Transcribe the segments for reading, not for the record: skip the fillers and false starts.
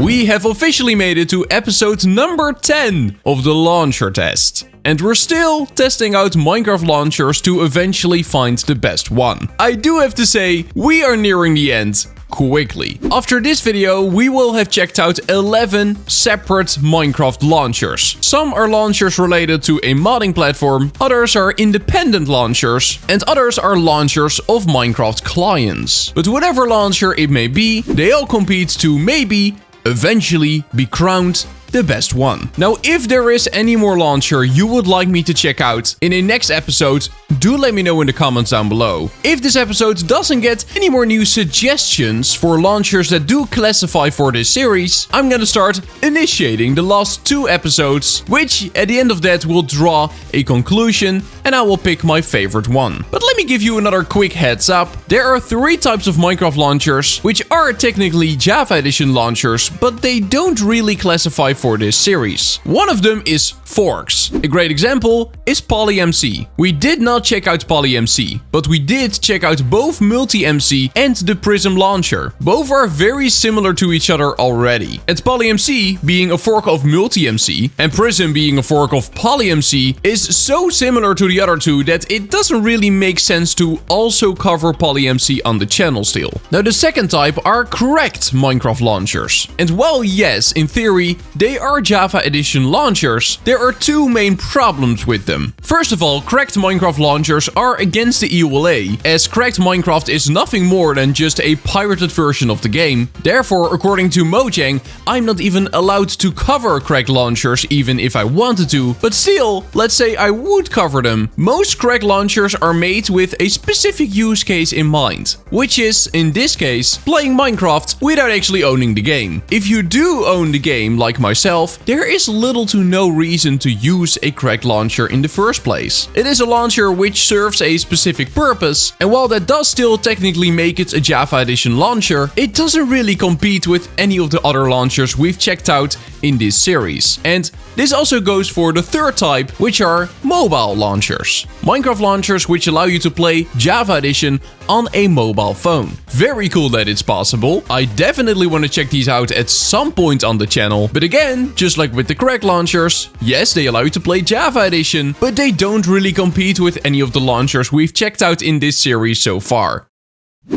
We have officially made it to episode number 10 of the launcher test. And we're still testing out Minecraft launchers to eventually find the best one. I do have to say, we are nearing the end quickly. After this video, we will have checked out 11 separate Minecraft launchers. Some are launchers related to a modding platform, others are independent launchers, and others are launchers of Minecraft clients. But whatever launcher it may be, they all compete to maybe eventually be crowned the best one. Now, if there is any more launcher you would like me to check out in a next episode, do let me know in the comments down below. If this episode doesn't get any more new suggestions for launchers that do classify for this series, I'm gonna start initiating the last 2 episodes, which at the end of that will draw a conclusion and I will pick my favorite one. But let me give you another quick heads up. There are 3 types of Minecraft launchers, which are technically Java Edition launchers, but they don't really classify for this series. One of them is forks. A great example is PolyMC. We did not check out PolyMC, but we did check out both MultiMC and the Prism launcher. Both are very similar to each other already. And PolyMC being a fork of MultiMC and Prism being a fork of PolyMC is so similar to the other two that it doesn't really make sense to also cover PolyMC on the channel still. Now, the second type are cracked Minecraft launchers. And while yes, in theory, they are Java Edition launchers, there are 2 main problems with them. First of all, cracked Minecraft launchers are against the EULA, as cracked Minecraft is nothing more than just a pirated version of the game. Therefore, according to Mojang, I'm not even allowed to cover cracked launchers even if I wanted to, but still, let's say I would cover them. Most cracked launchers are made with a specific use case in mind, which is, in this case, playing Minecraft without actually owning the game. If you do own the game, like myself, there is little to no reason to use a cracked launcher in the first place. It is a launcher which serves a specific purpose, and while that does still technically make it a Java Edition launcher, it doesn't really compete with any of the other launchers we've checked out in this series. And this also goes for the third type, which are mobile launchers. Minecraft launchers which allow you to play Java Edition on a mobile phone. Very cool that it's possible. I definitely want to check these out at some point on the channel. But again, just like with the cracked launchers, yes, they allow you to play Java Edition, but they don't really compete with any of the launchers we've checked out in this series so far.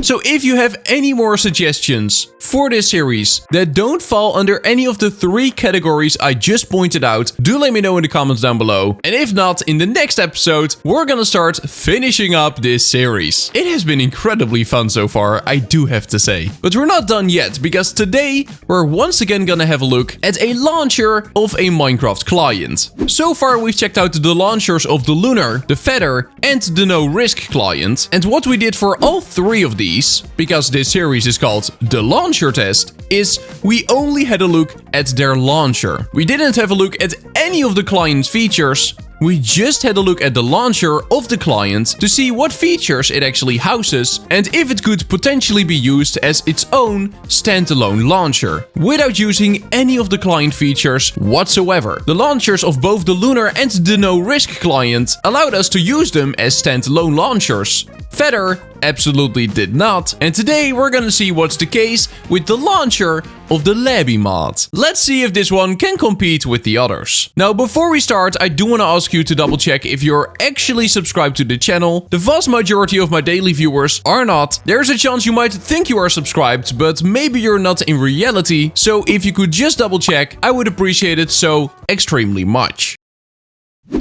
So if you have any more suggestions for this series that don't fall under any of the 3 categories I just pointed out, do let me know in the comments down below. And if not, in the next episode, we're gonna start finishing up this series. It has been incredibly fun so far, I do have to say. But we're not done yet, because today we're once again gonna have a look at a launcher of a Minecraft client. So far we've checked out the launchers of the Lunar, the Feather, and the No Risk client. And what we did for all 3 of these, because this series is called the launcher test, is we only had a look at their launcher. We didn't have a look at any of the client's features. We just had a look at the launcher of the client to see what features it actually houses and if it could potentially be used as its own standalone launcher, without using any of the client features whatsoever. The launchers of both the Lunar and the No Risk client allowed us to use them as standalone launchers. Feather absolutely did not, and today we're gonna see what's the case with the launcher of the LabyMod. Let's see if this one can compete with the others. Now, before we start, I do want to ask you to double check if you're actually subscribed to the channel. The vast majority of my daily viewers are not. There's a chance you might think you are subscribed, but maybe you're not in reality, so if you could just double check, I would appreciate it so extremely much.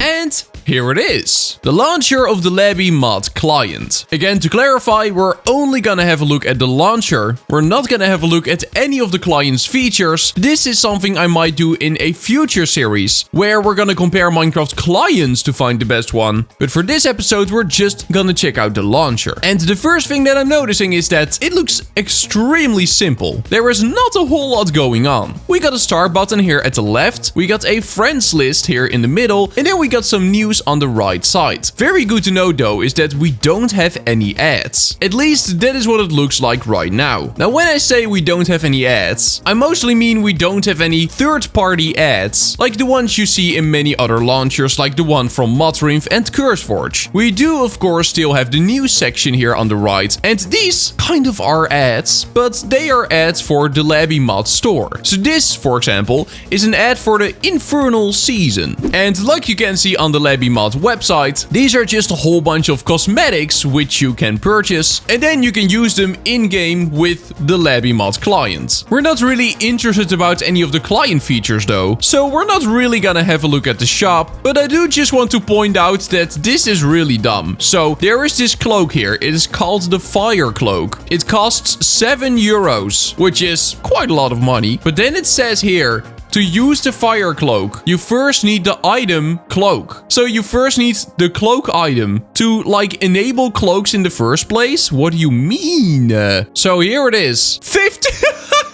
And here it is, the launcher of the LabyMod client. Again, to clarify, we're only gonna have a look at the launcher. We're not gonna have a look at any of the client's features. This is something I might do in a future series, where we're gonna compare Minecraft clients to find the best one. But for this episode, we're just gonna check out the launcher. And the first thing that I'm noticing is that it looks extremely simple. There is not a whole lot going on. We got a start button here at the left, we got a friends list here in the middle, and then we got some news on the right side. Very good to know though is that we don't have any ads. At least that is what it looks like right now. Now when I say we don't have any ads, I mostly mean we don't have any third-party ads, like the ones you see in many other launchers, like the one from Modrinf and CurseForge. We do of course still have the news section here on the right, and these kind of are ads, but they are ads for the LabyMod store. So this, for example, is an ad for the Infernal Season. And like you can see on the LabyMod website, these are just a whole bunch of cosmetics which you can purchase, and then you can use them in-game with the LabyMod client. We're not really interested about any of the client features though, so we're not really gonna have a look at the shop, but I do just want to point out that this is really dumb. So there is this cloak here, it is called the Fire Cloak. It costs 7 euros, which is quite a lot of money, but then it says here, to use the Fire Cloak, you first need the item Cloak. So you first need the Cloak item to like enable cloaks in the first place? What do you mean? So here it is. 50.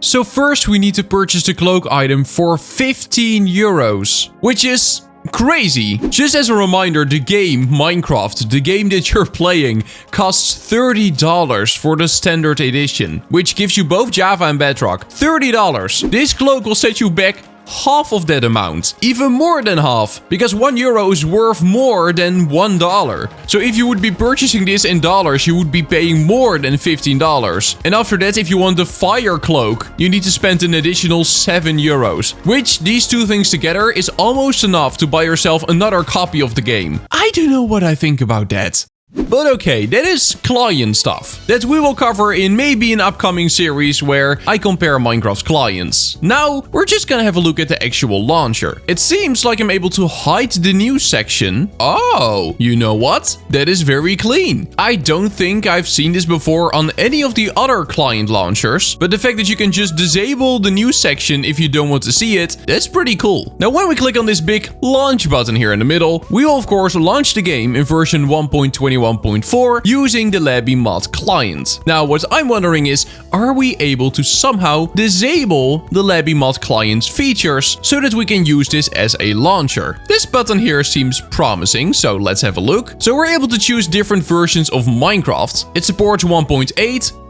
So first we need to purchase the Cloak item for 15 euros, which is crazy. Just as a reminder, the game Minecraft, the game that you're playing, costs $30 for the standard edition, which gives you both Java and Bedrock. $30. This cloak will set you back half of that amount, even more than half, because 1 euro is worth more than $1. So if you would be purchasing this in dollars, you would be paying more than $15. And after that, if you want the Fire Cloak, you need to spend an additional 7 euros, which these two things together is almost enough to buy yourself another copy of the game. I don't know what I think about that. But okay, that is client stuff that we will cover in maybe an upcoming series where I compare Minecraft clients. Now, we're just gonna have a look at the actual launcher. It seems like I'm able to hide the news section. Oh, you know what? That is very clean. I don't think I've seen this before on any of the other client launchers, but the fact that you can just disable the news section if you don't want to see it, that's pretty cool. Now, when we click on this big launch button here in the middle, we will of course launch the game in version 1.21.4 using the LabyMod client. Now, what I'm wondering is, are we able to somehow disable the LabyMod client's features so that we can use this as a launcher? This button here seems promising, so let's have a look. So we're able to choose different versions of Minecraft. It supports 1.8,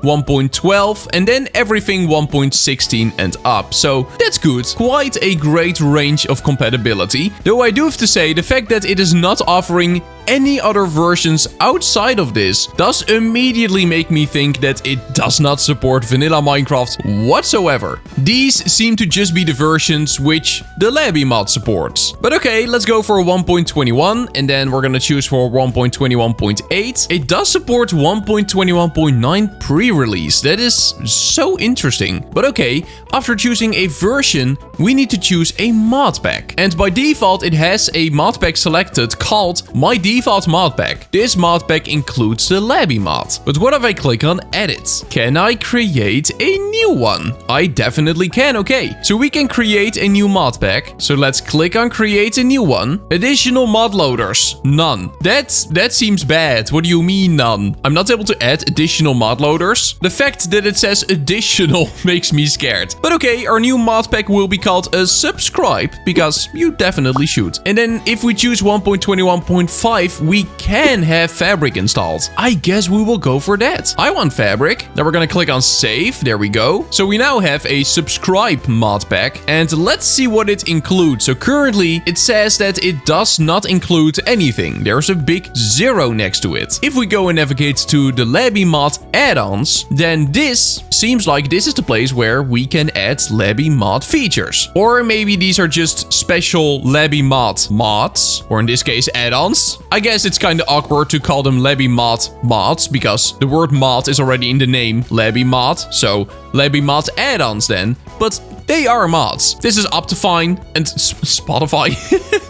1.12, and then everything 1.16 and up. So that's good. Quite a great range of compatibility. Though I do have to say, the fact that it is not offering any other versions outside of this does immediately make me think that it does not support vanilla Minecraft whatsoever. These seem to just be the versions which the LabyMod supports. But okay, let's go for 1.21 and then we're gonna choose for 1.21.8. It does support 1.21.9 pre-release. That is so interesting. But okay, after choosing a version, we need to choose a mod pack. And by default, it has a mod pack selected called My Default Mod Pack. This mod pack includes the LabyMod. But what if I click on Edit? Can I create a new one? I definitely can, okay. So we can create a new mod pack. So let's click on Create a New One. Additional mod loaders, none. That seems bad. What do you mean none? I'm not able to add additional mod loaders. The fact that it says additional makes me scared. But okay, our new mod pack will be called a Subscribe, because you definitely should. And then if we choose 1.21.5, we can have Fabric installed. I guess we will go for that. I want Fabric. Now we're gonna click on Save. There we go. So we now have a Subscribe mod pack, and let's see what it includes. So currently it says that it does not include anything. There's a big 0 next to it. If we go and navigate to the LabyMod add-ons, then this seems like this is the place where we can add LabyMod features. Or maybe these are just special LabyMod mods, or in this case add-ons. I guess it's kind of awkward to call them LabyMod mods because the word mod is already in the name LabyMod, so LabyMod add-ons then. But they are mods. This is Optifine and Spotify.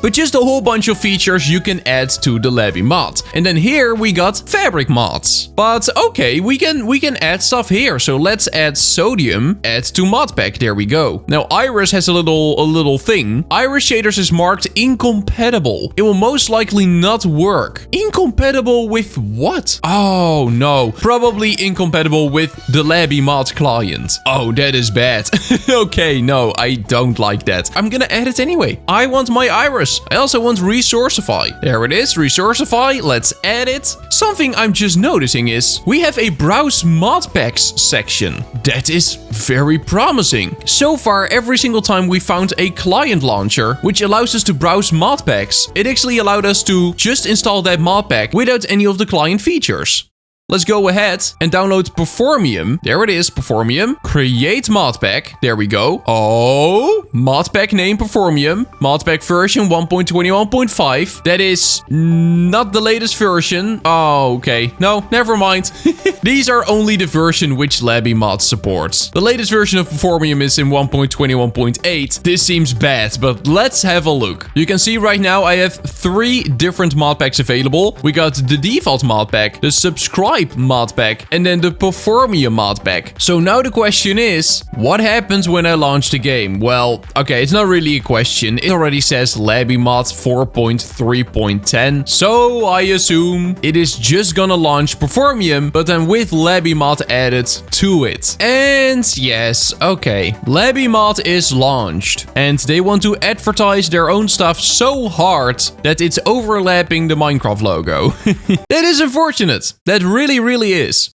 But just a whole bunch of features you can add to the LabyMod. And then here we got Fabric mods. But okay, we can add stuff here. So let's add Sodium, add to mod pack. There we go. Now Iris has a little thing. Iris shaders is marked incompatible. It will most likely not work. Incompatible with what? Oh no, probably incompatible with the LabyMod client. Oh, that is bad. Okay. Okay, no, I don't like that. I'm gonna add it anyway. I want my iris. I also want Resourceify. There it is, Resourceify. Let's add it. Something I'm just noticing is we have a browse mod packs section. That is very promising. So far, every single time we found a client launcher, which allows us to browse mod packs, it actually allowed us to just install that mod pack without any of the client features. Let's go ahead and download Performium. There it is, Performium. Create modpack. There we go. Oh, modpack name Performium. Modpack version 1.21.5. That is not the latest version. Oh, okay. No, never mind. These are only the version which LabyMod supports. The latest version of Performium is in 1.21.8. This seems bad, but let's have a look. You can see right now I have 3 different modpacks available. We got the default modpack, the subscribe modpack, and then the Performium modpack. So now the question is, what happens when I launch the game? Well, okay, it's not really a question. It already says LabyMod 4.3.10. So I assume it is just gonna launch Performium, but then with LabyMod added to it. And yes, okay, LabyMod is launched. And they want to advertise their own stuff so hard that it's overlapping the Minecraft logo. That is unfortunate. That really is.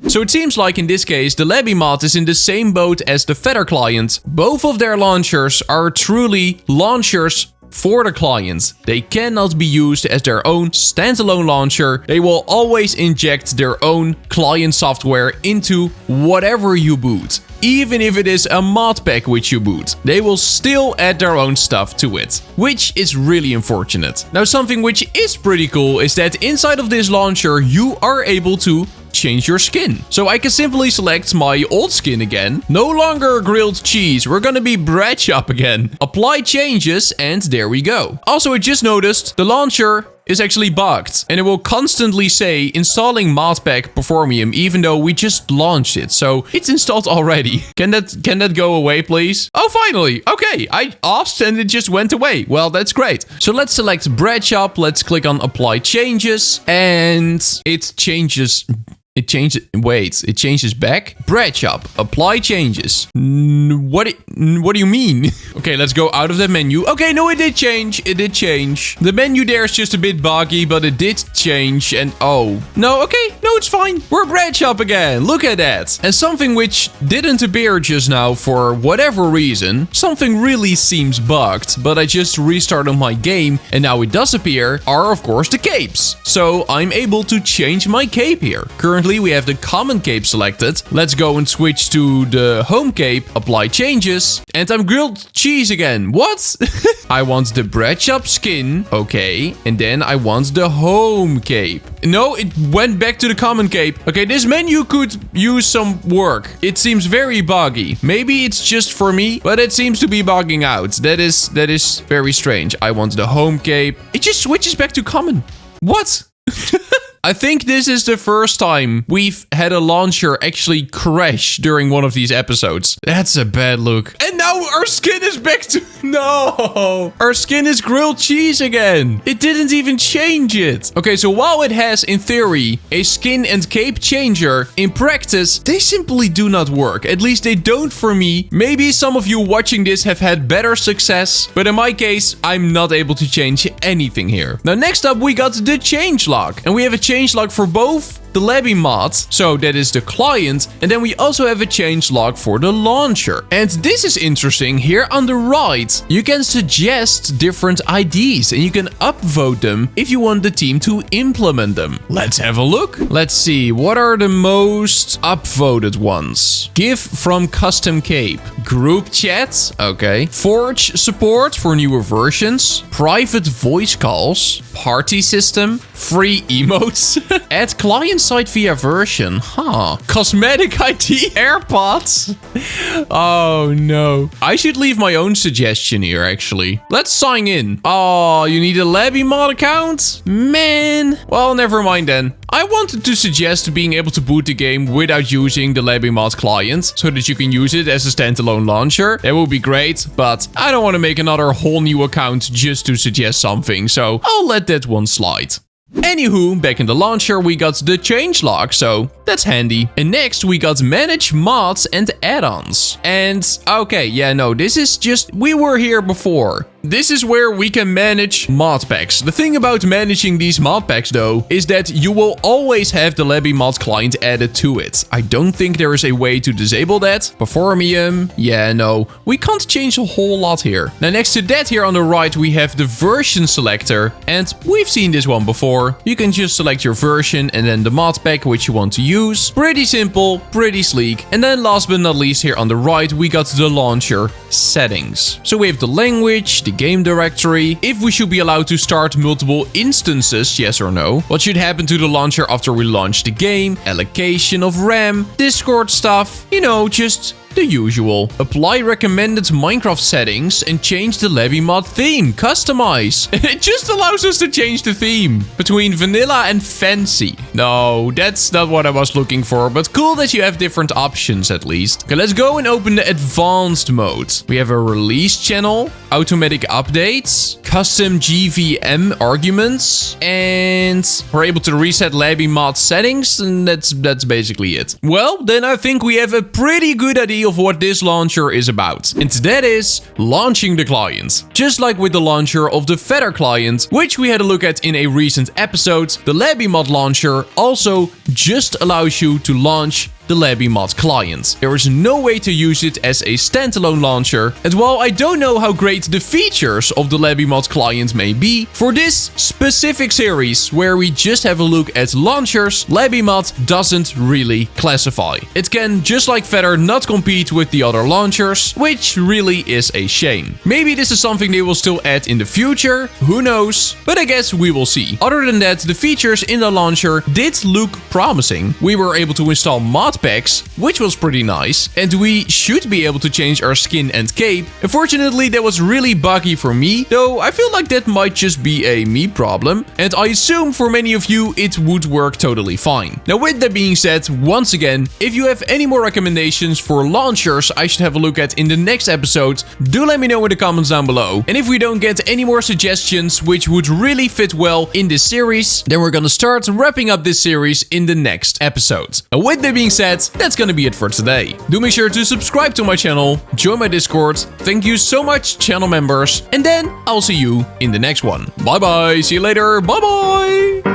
So it seems like in this case, the LabyMod is in the same boat as the Feather client. Both of their launchers are truly launchers for the client. They cannot be used as their own standalone launcher. They will always inject their own client software into whatever you boot. Even if it is a mod pack which you boot, they will still add their own stuff to it, which is really unfortunate. Now, something which is pretty cool is that inside of this launcher, you are able to change your skin. So I can simply select my old skin again. No longer grilled cheese. We're gonna be bread shop again. Apply changes, and there we go. Also, I just noticed the launcher is actually bugged, and it will constantly say installing modpack Performium even though we just launched it. So it's installed already. Can that go away, please? Oh, finally. Okay, I asked and it just went away. Well, that's great. So let's select bread shop. Let's click on apply changes, and it changes. It changes back. Bread shop. Apply changes. What do you mean? Okay, let's go out of the menu. Okay, no, it did change. It did change. The menu there is just a bit buggy, but it did change. And oh, no, okay. No, it's fine. We're bread shop again. Look at that. And something which didn't appear just now for whatever reason. Something really seems bugged, but I just restarted my game and now it does appear are, of course, the capes. So I'm able to change my cape here. Currently, we have the common cape selected. Let's go and switch to the home cape, apply changes, and I'm grilled cheese again. What? I want the bread shop skin. Okay, and then I want the home cape. No, it went back to the common cape. Okay, this menu could use some work. It seems very buggy. Maybe it's just for me, but it seems to be bugging out. That is very strange. I want the home cape. It just switches back to common. What? I think this is the first time we've had a launcher actually crash during one of these episodes. That's a bad look. And now our skin is back to... No! Our skin is grilled cheese again. It didn't even change it. Okay, so while it has, in theory, a skin and cape changer, in practice, they simply do not work. At least they don't for me. Maybe some of you watching this have had better success, but in my case, I'm not able to change anything here. Now, next up, we got the changelog. And we have a changelog for both the LabyMod, so that is the client, and then we also have a changelog for the launcher. And this is interesting. Here on the right, you can suggest different IDs and you can upvote them if you want the team to implement them. Let's have a look. Let's see, what are the most upvoted ones? Give from custom cape, group chat, okay, Forge support for newer versions, private voice calls, party system, free emotes, add client side via version, cosmetic ID, AirPods. Oh no, I should leave my own suggestion here actually. Let's sign in. Oh, you need a LabyMod account? Man, well, never mind then. I wanted to suggest being able to boot the game without using the LabyMod client so that you can use it as a standalone launcher. That would be great, but I don't want to make another whole new account just to suggest something, so I'll let that one slide. Anywho, back in the launcher we got the changelog, so that's handy. And next we got manage mods and add-ons. And okay, yeah, no, this is just, we were here before. This is where we can manage mod packs. The thing about managing these mod packs though, is that you will always have the LabyMod client added to it. I don't think there is a way to disable that. Performium, yeah, no, we can't change a whole lot here. Now next to that here on the right, we have the version selector, and we've seen this one before. You can just select your version and then the mod pack which you want to use. Pretty simple, pretty sleek. And then last but not least here on the right, we got the launcher settings. So we have the language, the game directory, if we should be allowed to start multiple instances, yes or no, what should happen to the launcher after we launch the game, allocation of RAM, Discord stuff, you know, just the usual. Apply recommended Minecraft settings and change the LabyMod theme. Customize. It just allows us to change the theme between vanilla and fancy. No, that's not what I was looking for, but cool that you have different options at least. Okay, let's go and open the advanced mode. We have a release channel, automatic updates, custom GVM arguments, and we're able to reset LabyMod settings, and that's basically it. Well, then I think we have a pretty good idea of what this launcher is about. And that is launching the client. Just like with the launcher of the Feather client, which we had a look at in a recent episode, the LabyMod launcher also just allows you to launch the LabyMod client. There is no way to use it as a standalone launcher, and while I don't know how great the features of the LabyMod client may be, for this specific series where we just have a look at launchers, LabyMod doesn't really classify. It can, just like Feather, not compete with the other launchers, which really is a shame. Maybe this is something they will still add in the future, who knows, but I guess we will see. Other than that, the features in the launcher did look promising. We were able to install mod packs, which was pretty nice, and we should be able to change our skin and cape. Unfortunately, that was really buggy for me, though I feel like that might just be a me problem, and I assume for many of you it would work totally fine. Now with that being said, once again, if you have any more recommendations for launchers I should have a look at in the next episode, do let me know in the comments down below. And if we don't get any more suggestions which would really fit well in this series, then we're gonna start wrapping up this series in the next episode. Now with that being said, that's gonna be it for today. Do make sure to subscribe to my channel, join my Discord. Thank you so much, channel members, and then I'll see you in the next one. Bye bye, see you later, bye bye!